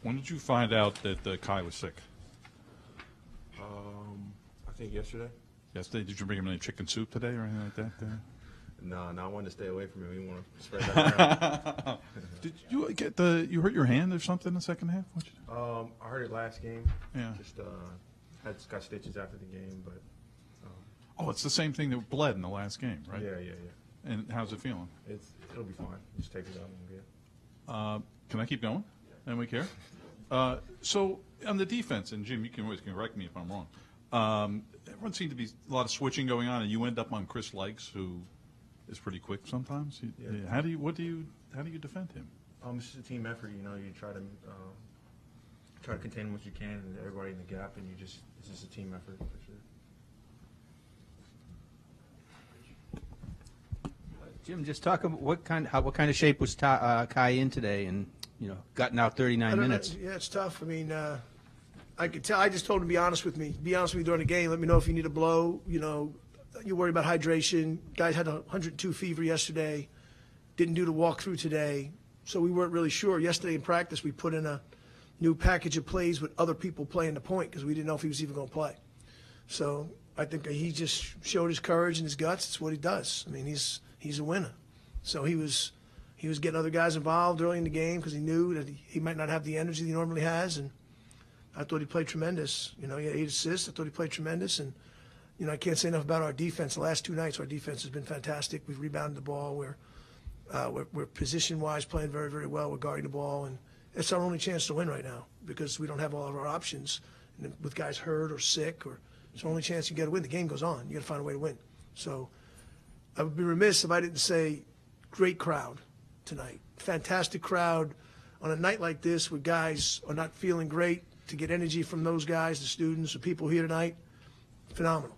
When did you find out that Kai was sick? I think yesterday. Yesterday? Did you bring him any chicken soup today or anything like that? No, I wanted to stay away from him. We didn't want to spread that around. Did you get you hurt your hand or something in the second half? I hurt it last game. Yeah. Just got stitches after the game, but. Oh, it's the same thing that bled in the last game, right? Yeah. And how's it feeling? It'll be fine. Just take it out and get. Can I keep going? And we care. So on the defense, and Jim, you can always correct me if I'm wrong. Everyone seemed to be a lot of switching going on, and you end up on Chris Likes, who is pretty quick sometimes. Yeah. How do you defend him? It's just a team effort. You try to contain him as you can, and everybody in the gap, and it's just a team effort for sure. Jim, just talk about what kind of shape was Kai in today, and gotten out 39 minutes. Yeah, it's tough. I mean, I could tell. I just told him to be honest with me. Be honest with me during the game. Let me know if you need a blow. You worry about hydration. Guys had 102 fever yesterday. Didn't do the walkthrough today, so we weren't really sure. Yesterday in practice, we put in a new package of plays with other people playing the point because we didn't know if he was even going to play. So I think he just showed his courage and his guts. It's what he does. I mean, he's a winner. So he was getting other guys involved early in the game because he knew that he might not have the energy that he normally has, and I thought he played tremendous. He had 8 assists. I thought he played tremendous, and I can't say enough about our defense. The last 2 nights, our defense has been fantastic. We've rebounded the ball. We're position-wise playing very, very well. We're guarding the ball, and it's our only chance to win right now because we don't have all of our options. And with guys hurt or sick, it's our only chance you got to win. The game goes on. You got to find a way to win. So I would be remiss if I didn't say great crowd tonight. Fantastic crowd on a night like this where guys are not feeling great, to get energy from those guys, the students, the people here tonight. Phenomenal.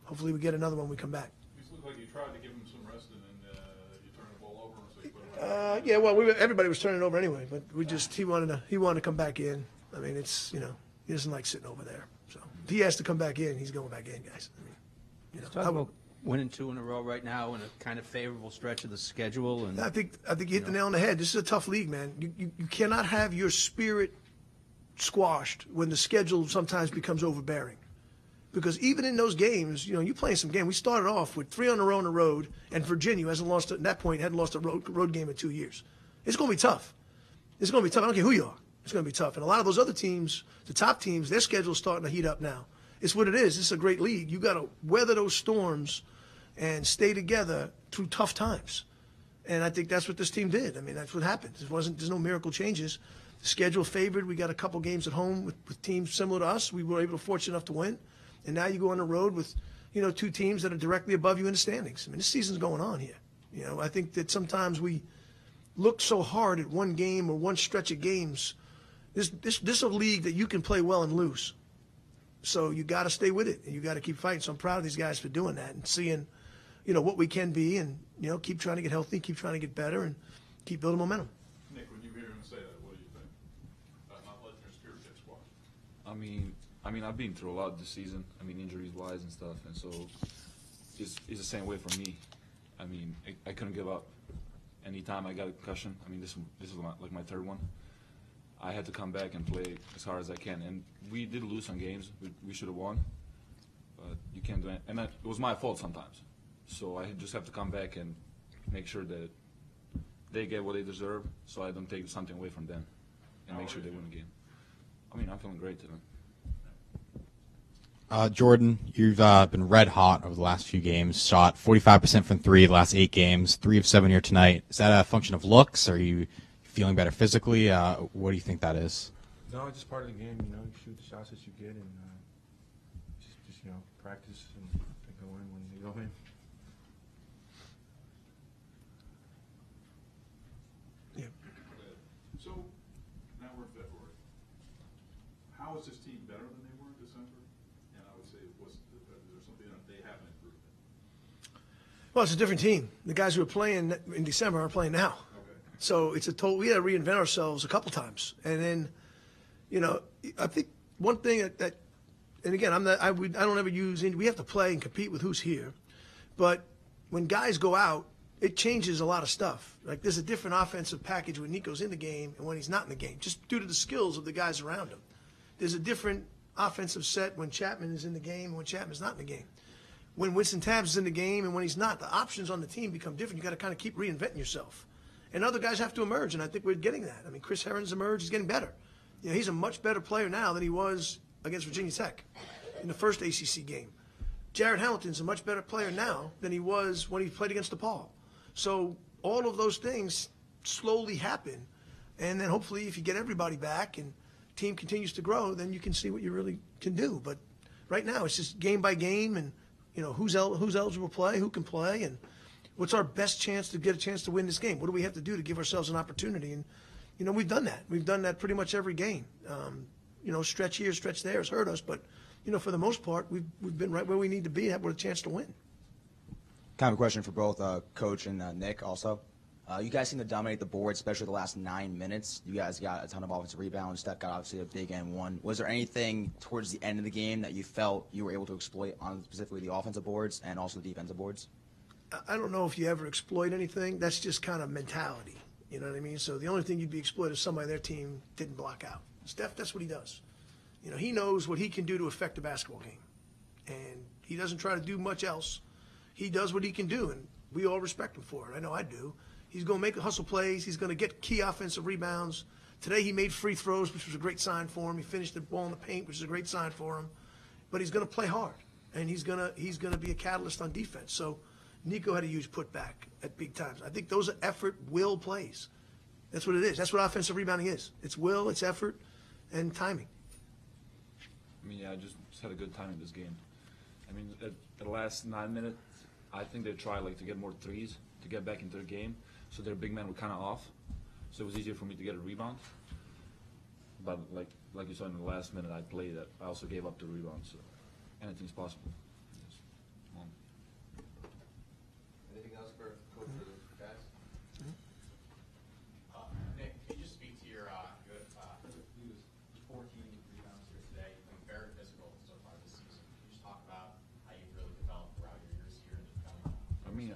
Hopefully we get another one when we come back. You look like you tried to give him some rest and then you turned the ball over, so you put him Yeah, well, everybody was turning over anyway, but he wanted to come back in. I mean, he doesn't like sitting over there. So if he has to come back in, he's going back in, guys. I mean, Talk about winning 2 in a row right now in a kind of favorable stretch of the schedule. And I think you hit the nail on the head. This is a tough league, man. You cannot have your spirit squashed when the schedule sometimes becomes overbearing. Because even in those games, you playing some game. We started off with 3 on the road on the road, and Virginia hasn't lost at that point hadn't lost a road game in 2 years. It's going to be tough. I don't care who you are. It's going to be tough. And a lot of those other teams, the top teams, their schedule's starting to heat up now. It's what it is. It's a great league. You got to weather those storms and stay together through tough times. And I think that's what this team did. I mean, that's what happened. There's no miracle changes. The schedule favored. We got a couple games at home with teams similar to us. We were fortunate enough to win. And now you go on the road with, 2 teams that are directly above you in the standings. I mean, this season's going on here. I think that sometimes we look so hard at one game or one stretch of games. This is a league that you can play well and lose. So you got to stay with it, and you got to keep fighting. So I'm proud of these guys for doing that and seeing, what we can be, and keep trying to get healthy, keep trying to get better, and keep building momentum. Nick, when you hear him say that, what do you think? About not letting your spirit get squashed. I mean, I've been through a lot this season. I mean, injuries-wise and stuff, and so it's the same way for me. I mean, I couldn't give up. Anytime I got a concussion, I mean, this is my 3rd one. I had to come back and play as hard as I can, and we did lose some games. We should have won, but you can't do it. And it was my fault sometimes. So I just have to come back and make sure that they get what they deserve, so I don't take something away from them, and make sure they win the game. I mean, I'm feeling great today. Jordan, you've been red hot over the last few games. Shot 45% from 3 the last 8 games, 3 of 7 here tonight. Is that a function of looks? Are you feeling better physically? What do you think that is? No, it's just part of the game. You shoot the shots that you get, and just practice and go in when you go in. Yeah. So now we're in February. How is this team better than they were in December? And I would say, is there something that they haven't improved? Well, it's a different team. The guys who were playing in December are playing now. Okay. So it's we had to reinvent ourselves a couple times. And then, I think one thing that and again, I don't ever use, we have to play and compete with who's here. But when guys go out, it changes a lot of stuff. Like there's a different offensive package when Nico's in the game and when he's not in the game, just due to the skills of the guys around him. There's a different offensive set when Chatman is in the game and when Chapman's not in the game. When Winston Tabbs is in the game and when he's not, the options on the team become different. You got to kind of keep reinventing yourself. And other guys have to emerge, and I think we're getting that. I mean, Chris Herron's emerged. He's getting better. You know, he's a much better player now than he was against Virginia Tech in the first ACC game. Jared Hamilton's a much better player now than he was when he played against DePaul. So all of those things slowly happen, and then hopefully if you get everybody back and team continues to grow, then you can see what you really can do. But right now it's just game by game, and you know who's eligible to play, who can play, and what's our best chance to get a chance to win this game. What do we have to do to give ourselves an opportunity? And you know we've done that. We've done that pretty much every game. You know, stretch here, stretch there has hurt us, but you know for the most part we've been right where we need to be with a chance to win. Kind of a question for both Coach and Nick also. You guys seem to dominate the board, especially the last 9 minutes. You guys got a ton of offensive rebounds. Steph got obviously a big N1. Was there anything towards the end of the game that you felt you were able to exploit on specifically the offensive boards and also the defensive boards? I don't know if you ever exploit anything. That's just kind of mentality. You know what I mean? So the only thing you'd be exploited is somebody on their team didn't block out. Steph, that's what he does. You know, he knows what he can do to affect a basketball game. And he doesn't try to do much else. He does what he can do, and we all respect him for it. I know I do. He's going to make hustle plays. He's going to get key offensive rebounds. Today he made free throws, which was a great sign for him. He finished the ball in the paint, which is a great sign for him. But he's going to play hard, and he's going to be a catalyst on defense. So Nico had a huge putback at big times. I think those are effort, will plays. That's what it is. That's what offensive rebounding is. It's will, it's effort, and timing. I mean, yeah, I just had a good time in this game. I mean, at the last 9 minutes, I think they tried to get more threes to get back into the game, so their big men were kind of off. So it was easier for me to get a rebound. But like you saw in the last minute, I played that. I also gave up the rebound, so anything's possible. Anything else for Coach or the guys? Nick, can you just speak to your good 14 rebounds here today? You've been very physical so far this season. Can you just talk about how you've really developed throughout your years here? I mean,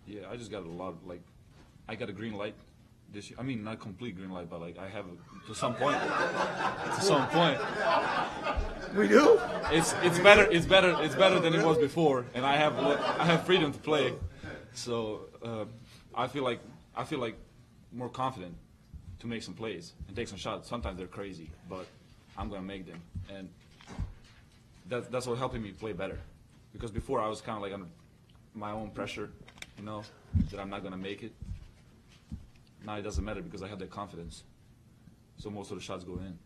yeah, I just got a lot. I got a green light this year. I mean, not complete green light, but I have to some point. To some point. We do? It's better. It's better than it was before, and I have freedom to play. So I feel like more confident to make some plays and take some shots. Sometimes they're crazy, but I'm gonna make them, and that's what helping me play better. Because before I was kind of under my own pressure, that I'm not gonna make it. Now it doesn't matter because I have that confidence. So most of the shots go in.